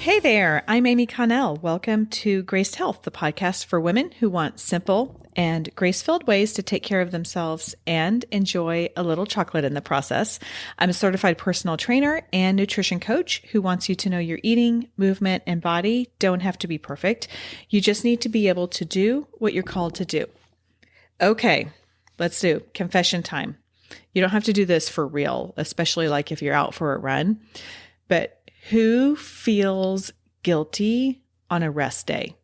Hey there, I'm Amy.Connell. Welcome to Graced Health, the podcast for women who want simple and grace-filled ways to take care of themselves and enjoy a little chocolate in the process. I'm a certified personal trainer and nutrition coach who wants you to know your eating, movement, and body don't have to be perfect. You just need to be able to do what you're called to do. Okay, let's do confession time. You don't have to do this for real, especially like if you're out for a run, but who feels guilty on a rest day?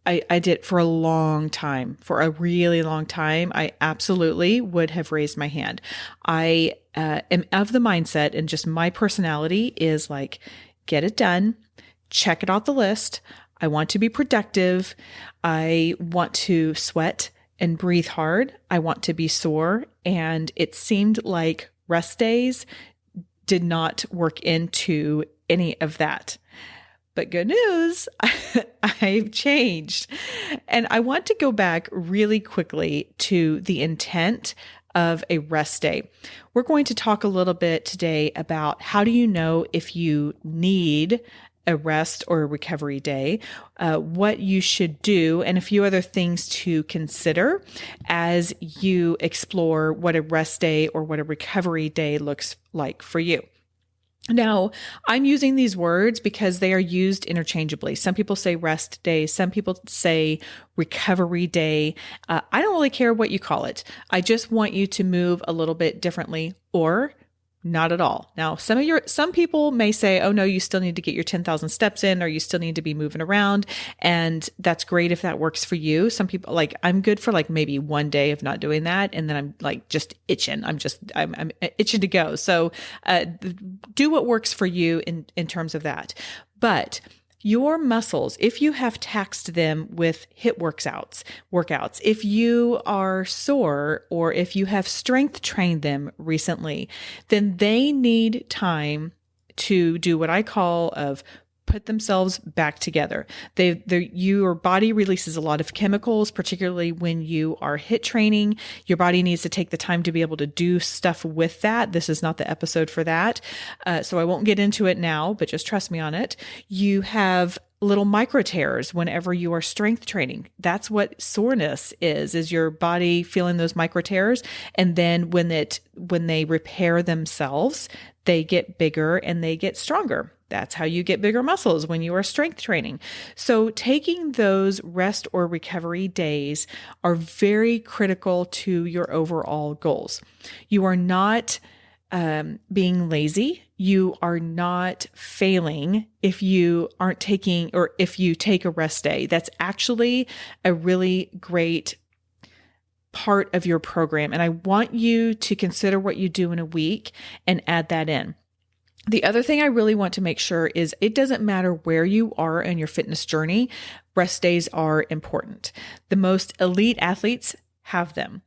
I did for a long time, for a really long time. I absolutely would have raised my hand. I am of the mindset, and just my personality is like, get it done, check it off the list. I want to be productive. I want to sweat and breathe hard. I want to be sore. And it seemed like rest days did not work into any of that. But good news, I've changed. And I want to go back really quickly to the intent of a rest day. We're going to talk a little bit today about how do you know if you need a rest or a recovery day, what you should do, and a few other things to consider as you explore what a rest day or what a recovery day looks like for you. Now, I'm using these words because they are used interchangeably. Some people say rest day. Some people say recovery day. I don't really care what you call it. I just want you to move a little bit differently or not at all. Now, some people may say, oh no, you still need to get your 10,000 steps in, or you still need to be moving around. And that's great if that works for you. Some people, like, I'm good for like maybe one day of not doing that. And then I'm like just itching. I'm itching to go. So, do what works for you in terms of that. But your muscles, if you have taxed them with HIIT workouts, if you are sore or if you have strength trained them recently, then they need time to do what I call of put themselves back together. Your body releases a lot of chemicals, particularly when you are HIIT training. Your body needs to take the time to be able to do stuff with that. This is not the episode for that. So I won't get into it now, but just trust me on it. You have little micro tears whenever you are strength training. That's what soreness is your body feeling those micro tears. And then when they repair themselves, they get bigger and they get stronger. That's how you get bigger muscles when you are strength training. So taking those rest or recovery days are very critical to your overall goals. You are not being lazy. You are not failing if you aren't taking, or if you take a rest day. That's actually a really great part of your program. And I want you to consider what you do in a week and add that in. The other thing I really want to make sure is it doesn't matter where you are in your fitness journey, rest days are important. The most elite athletes have them.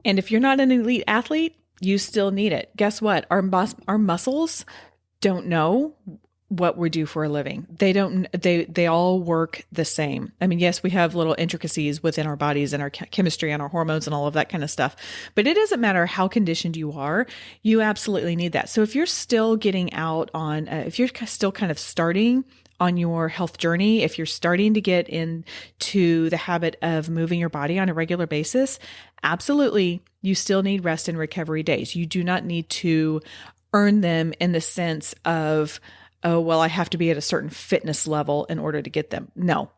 And if you're not an elite athlete, you still need it. Guess what? Our muscles don't know what we do for a living. They all work the same. I mean, yes, we have little intricacies within our bodies and our chemistry and our hormones and all of that kind of stuff, but it doesn't matter how conditioned you are. You absolutely need that. So if you're still getting out on, if you're still kind of starting on your health journey, if you're starting to get into the habit of moving your body on a regular basis, absolutely, you still need rest and recovery days. You do not need to earn them in the sense of, oh, well, I have to be at a certain fitness level in order to get them. No,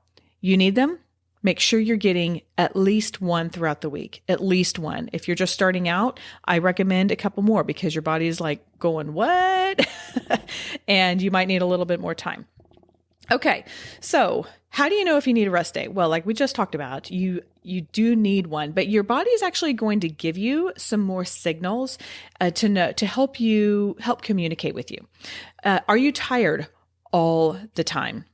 you need them. Make sure you're getting at least one throughout the week, at least one. If you're just starting out, I recommend a couple more because your body is like going, what? And you might need a little bit more time. Okay, so how do you know if you need a rest day? Well, like we just talked about, you do need one, but your body is actually going to give you some more signals to help communicate with you. Are you tired all the time?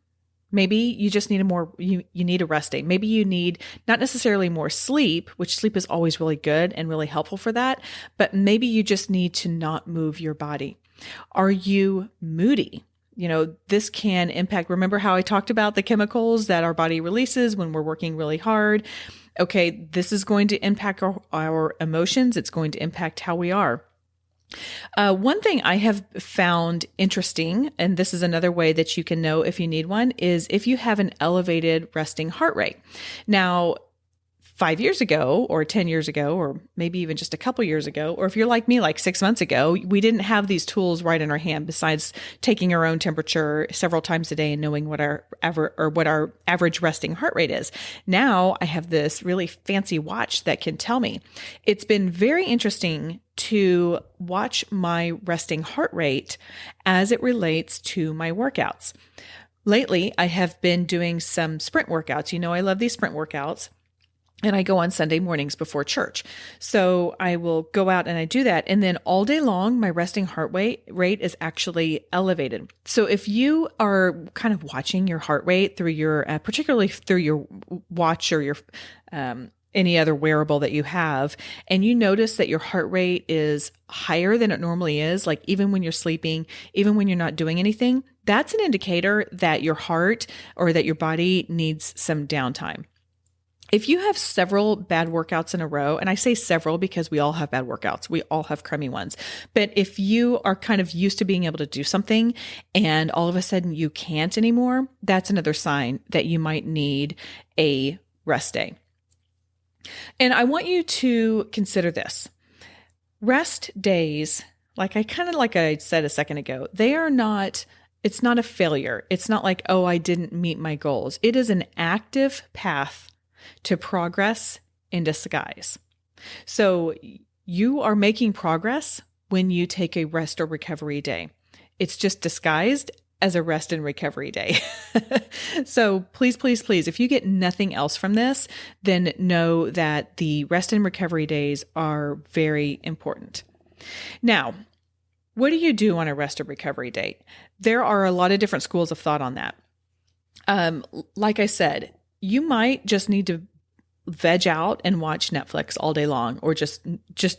Maybe you just need you need a rest day. Maybe you need not necessarily more sleep, which sleep is always really good and really helpful for that, but maybe you just need to not move your body. Are you moody? This can impact, remember how I talked about the chemicals that our body releases when we're working really hard? Okay, this is going to impact our emotions. It's going to impact how we are. One thing I have found interesting, and this is another way that you can know if you need one, is if you have an elevated resting heart rate. Now, 5 years ago or 10 years ago, or maybe even just a couple years ago, or if you're like me, like 6 months ago, we didn't have these tools right in our hand besides taking our own temperature several times a day and knowing what our average resting heart rate is. Now I have this really fancy watch that can tell me. It's been very interesting to watch my resting heart rate as it relates to my workouts. Lately, I have been doing some sprint workouts. You know, I love these sprint workouts. And I go on Sunday mornings before church. So I will go out and I do that. And then all day long, my resting heart rate is actually elevated. So if you are kind of watching your heart rate through your, particularly through your watch or your, any other wearable that you have, and you notice that your heart rate is higher than it normally is, like even when you're sleeping, even when you're not doing anything, that's an indicator that your heart or that your body needs some downtime. If you have several bad workouts in a row, and I say several because we all have bad workouts, we all have crummy ones, but if you are kind of used to being able to do something and all of a sudden you can't anymore, that's another sign that you might need a rest day. And I want you to consider this. Rest days, like I said a second ago, it's not a failure. It's not like, oh, I didn't meet my goals. It is an active path to progress in disguise. So you are making progress when you take a rest or recovery day. It's just disguised as a rest and recovery day. So please, please, please, if you get nothing else from this, then know that the rest and recovery days are very important. Now, what do you do on a rest or recovery day? There are a lot of different schools of thought on that. Like I said, you might just need to veg out and watch Netflix all day long, or just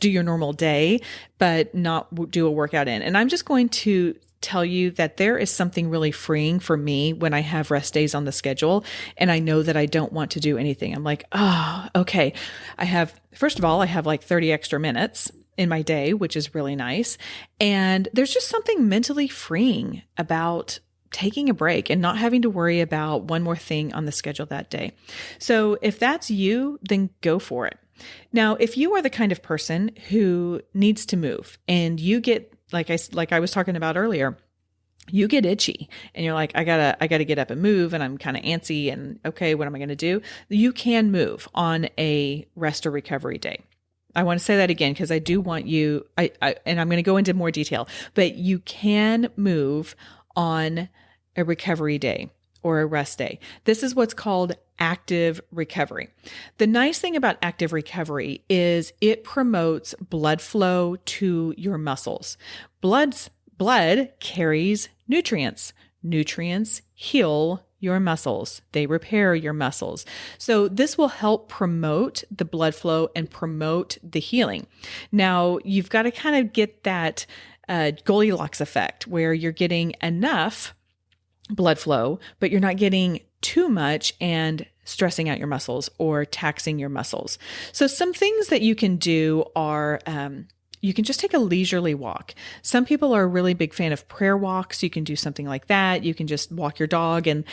do your normal day, but not do a workout in. And I'm just going to tell you that there is something really freeing for me when I have rest days on the schedule and I know that I don't want to do anything. I'm like, oh, okay. First of all, I have like 30 extra minutes in my day, which is really nice. And there's just something mentally freeing about taking a break and not having to worry about one more thing on the schedule that day. So if that's you, then go for it. Now, if you are the kind of person who needs to move and you get, like I was talking about earlier, you get itchy and you're like, I gotta get up and move, and I'm kind of antsy and okay, what am I going to do? You can move on a rest or recovery day. I want to say that again, because I do want you, and I'm going to go into more detail, but you can move on a recovery day or a rest day. This is what's called active recovery. The nice thing about active recovery is it promotes blood flow to your muscles. Blood carries nutrients. Nutrients heal your muscles. They repair your muscles. So this will help promote the blood flow and promote the healing. Now, you've got to kind of get that Goldilocks effect where you're getting enough blood flow, but you're not getting too much and stressing out your muscles or taxing your muscles. So some things that you can do are, you can just take a leisurely walk. Some people are a really big fan of prayer walks. You can do something like that. You can just walk your dog, and,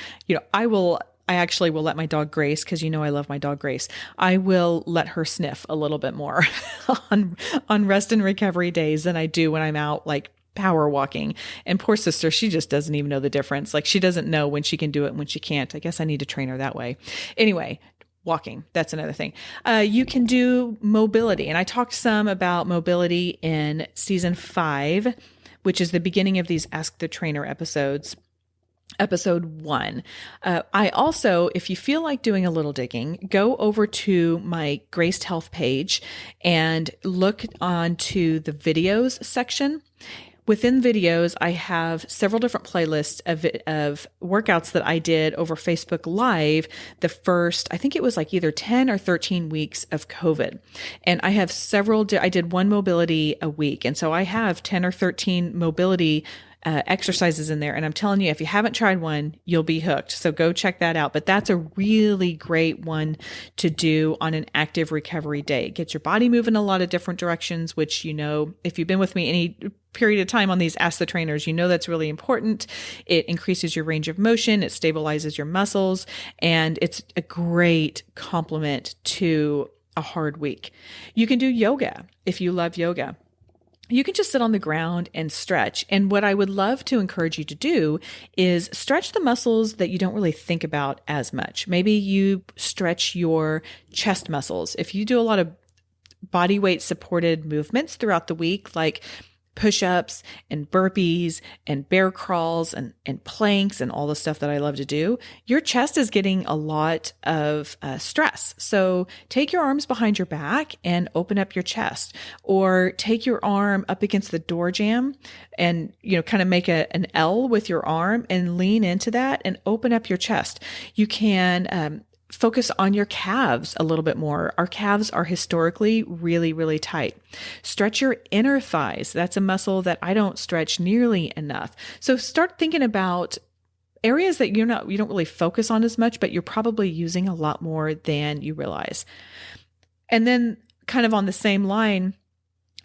I actually will let my dog Grace, because I love my dog Grace. I will let her sniff a little bit more on rest and recovery days than I do when I'm out like power walking. And poor sister, she just doesn't even know the difference. Like, she doesn't know when she can do it and when she can't. I guess I need to train her that way. Anyway, walking, that's another thing. You can do mobility. And I talked some about mobility in season 5, which is the beginning of these Ask the Trainer episodes. Episode 1. I also, if you feel like doing a little digging, go over to my Graced Health page and look onto the videos section. Within videos, I have several different playlists of workouts that I did over Facebook Live the first, I think it was like either 10 or 13 weeks of COVID. And I have I did one mobility a week. And so I have 10 or 13 mobility exercises in there. And I'm telling you, if you haven't tried one, you'll be hooked. So go check that out. But that's a really great one to do on an active recovery day. It gets your body moving a lot of different directions, which, if you've been with me any period of time on these Ask the Trainers, that's really important. It increases your range of motion. It stabilizes your muscles. And it's a great complement to a hard week. You can do yoga if you love yoga. You can just sit on the ground and stretch. And what I would love to encourage you to do is stretch the muscles that you don't really think about as much. Maybe you stretch your chest muscles. If you do a lot of body weight supported movements throughout the week, like push-ups and burpees and bear crawls and planks and all the stuff that I love to do, your chest is getting a lot of stress. So take your arms behind your back and open up your chest, or take your arm up against the door jamb and, kind of make an L with your arm and lean into that and open up your chest. You can, focus on your calves a little bit more. Our calves are historically really, really tight. Stretch your inner thighs. That's a muscle that I don't stretch nearly enough. So start thinking about areas that you don't really focus on as much, but you're probably using a lot more than you realize. And then kind of on the same line,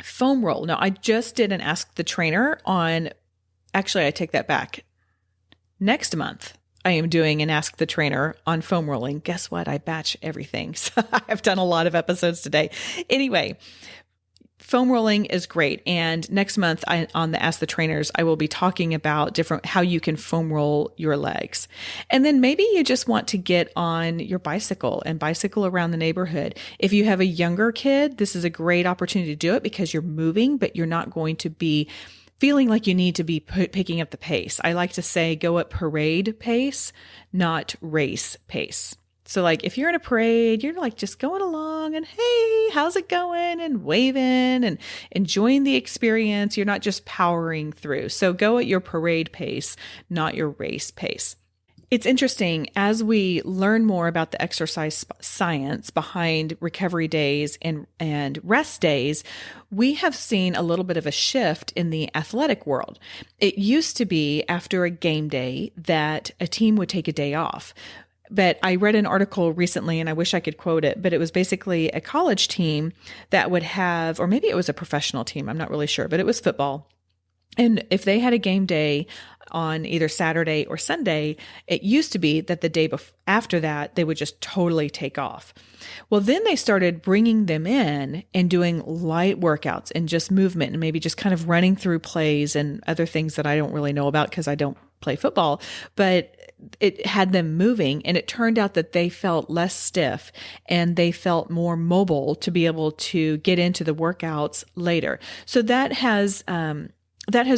foam roll. Now, I just did an Ask the Trainer on, actually, I take that back. Next month, I am doing an Ask the Trainer on foam rolling. Guess what? I batch everything. So I've done a lot of episodes today. Anyway, foam rolling is great. And next month on the Ask the Trainers, I will be talking about how you can foam roll your legs. And then maybe you just want to get on your bicycle and bicycle around the neighborhood. If you have a younger kid, this is a great opportunity to do it because you're moving, but you're not going to be feeling like you need to be picking up the pace. I like to say go at parade pace, not race pace. So like if you're in a parade, you're like just going along and, hey, how's it going? And waving and enjoying the experience. You're not just powering through. So go at your parade pace, not your race pace. It's interesting, as we learn more about the exercise science behind recovery days and rest days, we have seen a little bit of a shift in the athletic world. It used to be after a game day that a team would take a day off. But I read an article recently, and I wish I could quote it, but it was basically a college team that would have, or maybe it was a professional team, I'm not really sure, but it was football. And if they had a game day on either Saturday or Sunday, it used to be that the day after that, they would just totally take off. Well, then they started bringing them in and doing light workouts and just movement and maybe just kind of running through plays and other things that I don't really know about because I don't play football, but it had them moving, and it turned out that they felt less stiff and they felt more mobile to be able to get into the workouts later. So that has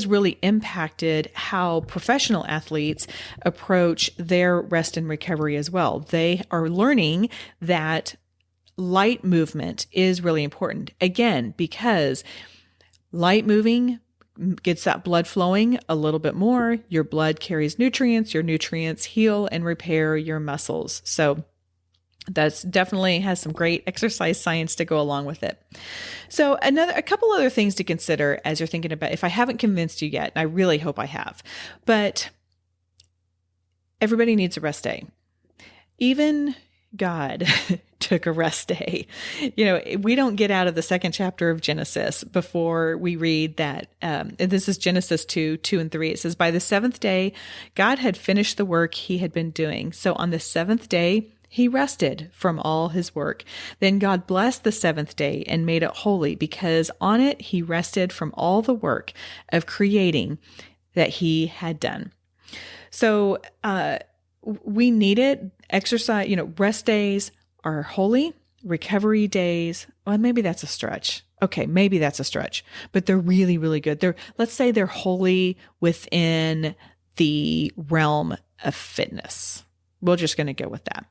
really impacted how professional athletes approach their rest and recovery as well. They are learning that light movement is really important. Again, because light moving gets that blood flowing a little bit more. Your blood carries nutrients. Your nutrients heal and repair your muscles. So that's definitely has some great exercise science to go along with it. So a couple other things to consider as you're thinking about, if I haven't convinced you yet, and I really hope I have, but everybody needs a rest day. Even God took a rest day. We don't get out of the second chapter of Genesis before we read that. And this is Genesis 2:2-3. It says, by the seventh day, God had finished the work he had been doing. So on the seventh day, he rested from all his work. Then God blessed the seventh day and made it holy, because on it he rested from all the work of creating that he had done. So we needed exercise. Rest days are holy. Recovery days, well, maybe that's a stretch. Okay, maybe that's a stretch, but they're really, really good. Let's say they're holy within the realm of fitness. We're just going to go with that.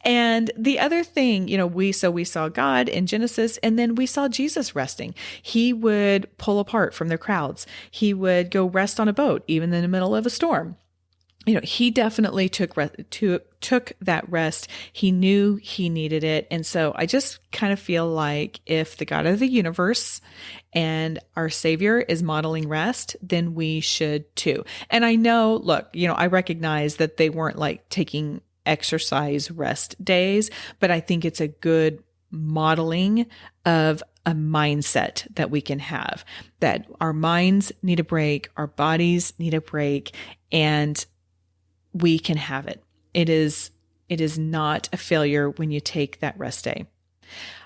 And the other thing, we saw God in Genesis, and then we saw Jesus resting. He would pull apart from the crowds. He would go rest on a boat, even in the middle of a storm. he definitely took that rest. He knew he needed it. And so I just kind of feel like if the God of the universe and our Savior is modeling rest, then we should too. And I know, look, I recognize that they weren't like taking exercise rest days, but I think it's a good modeling of a mindset that we can have, that our minds need a break, our bodies need a break, and we can have it. It is not a failure when you take that rest day.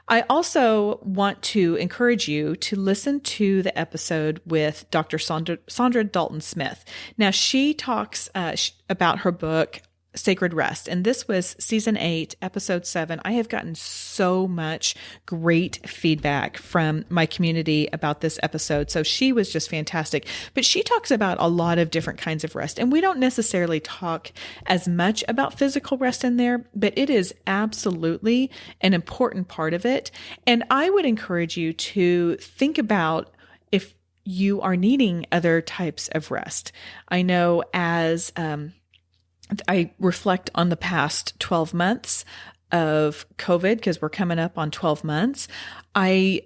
I also want to encourage you to listen to the episode with Dr. Sandra Dalton Smith. Now, she talks about her book, Sacred Rest. And this was season 8, episode 7. I have gotten so much great feedback from my community about this episode. So she was just fantastic. But she talks about a lot of different kinds of rest. And we don't necessarily talk as much about physical rest in there, but it is absolutely an important part of it. And I would encourage you to think about if you are needing other types of rest. I know as I reflect on the past 12 months of COVID, because we're coming up on 12 months, I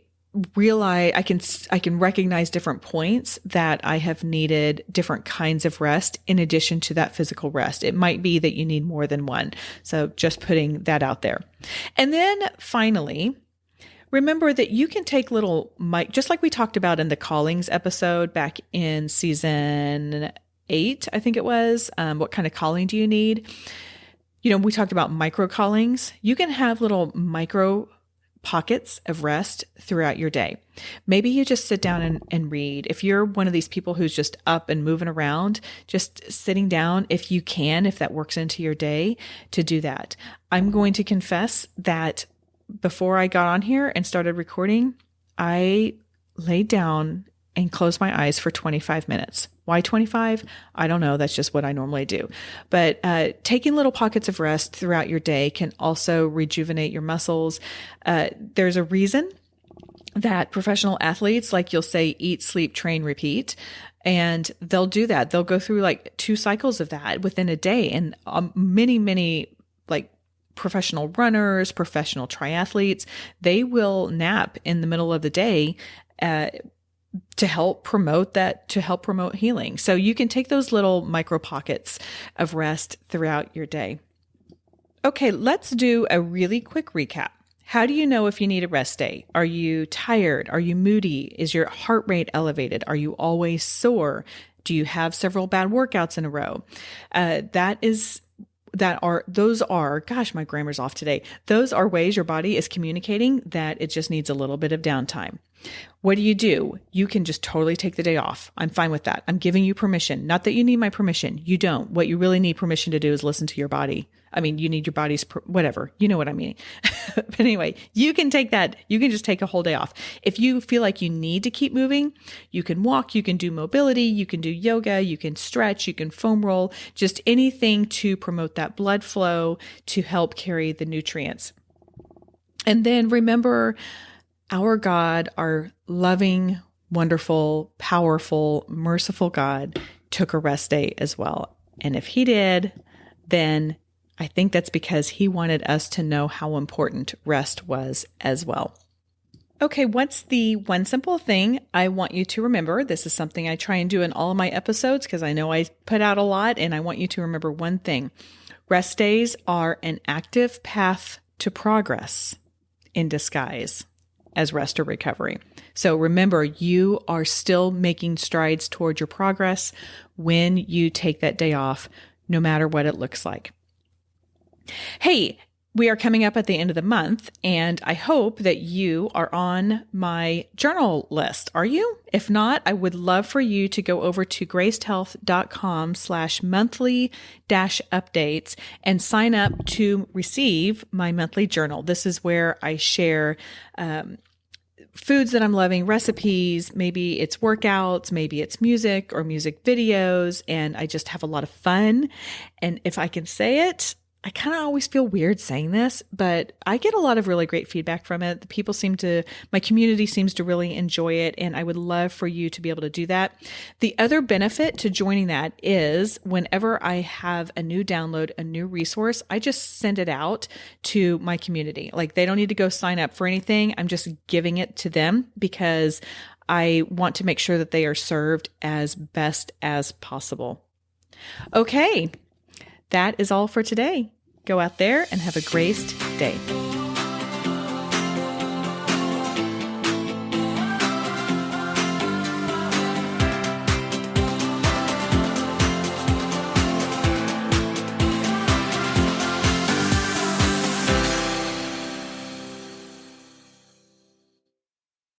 realize I can recognize different points that I have needed different kinds of rest in addition to that physical rest. It might be that you need more than one. So just putting that out there. And then finally, remember that you can take just like we talked about in the callings episode back in season 8, I think it was. What kind of calling do you need? We talked about micro callings. You can have little micro pockets of rest throughout your day. Maybe you just sit down and read. If you're one of these people who's just up and moving around, just sitting down, if that works into your day, to do that. I'm going to confess that before I got on here and started recording, I laid down and close my eyes for 25 minutes. Why 25? I don't know. That's just what I normally do. But taking little pockets of rest throughout your day can also rejuvenate your muscles. There's a reason that professional athletes, like you'll say, eat, sleep, train, repeat. And they'll do that. They'll go through like 2 cycles of that within a day. And many like professional runners, professional triathletes, they will nap in the middle of the day to help promote healing. So you can take those little micro pockets of rest throughout your day. Okay, let's do a really quick recap. How do you know if you need a rest day? Are you tired? Are you moody? Is your heart rate elevated? Are you always sore? Do you have several bad workouts in a row? Gosh, my grammar's off today. Those are ways your body is communicating that it just needs a little bit of downtime. What do? You can just totally take the day off. I'm fine with that. I'm giving you permission. Not that you need my permission. You don't. What you really need permission to do is listen to your body. I mean, you need your body's, whatever. You know what I mean. But anyway, you can take that. You can just take a whole day off. If you feel like you need to keep moving, you can walk, you can do mobility, you can do yoga, you can stretch, you can foam roll, just anything to promote that blood flow to help carry the nutrients. And then remember, our God, our loving, wonderful, powerful, merciful God took a rest day as well. And if he did, then I think that's because he wanted us to know how important rest was as well. Okay, what's the one simple thing I want you to remember? This is something I try and do in all of my episodes because I know I put out a lot, and I want you to remember one thing. Rest days are an active path to progress in disguise as rest or recovery. So remember, you are still making strides toward your progress when you take that day off, no matter what it looks like. Hey, we are coming up at the end of the month, and I hope that you are on my journal list. Are you? If not, I would love for you to go over to gracedhealth.com/monthly-updates and sign up to receive my monthly journal. This is where I share foods that I'm loving, recipes, maybe it's workouts, maybe it's music or music videos, and I just have a lot of fun. And if I can say it, I kind of always feel weird saying this, but I get a lot of really great feedback from it. The people my community seems to really enjoy it, and I would love for you to be able to do that. The other benefit to joining that is whenever I have a new download, a new resource, I just send it out to my community. Like, they don't need to go sign up for anything. I'm just giving it to them because I want to make sure that they are served as best as possible. Okay. That is all for today. Go out there and have a graced day.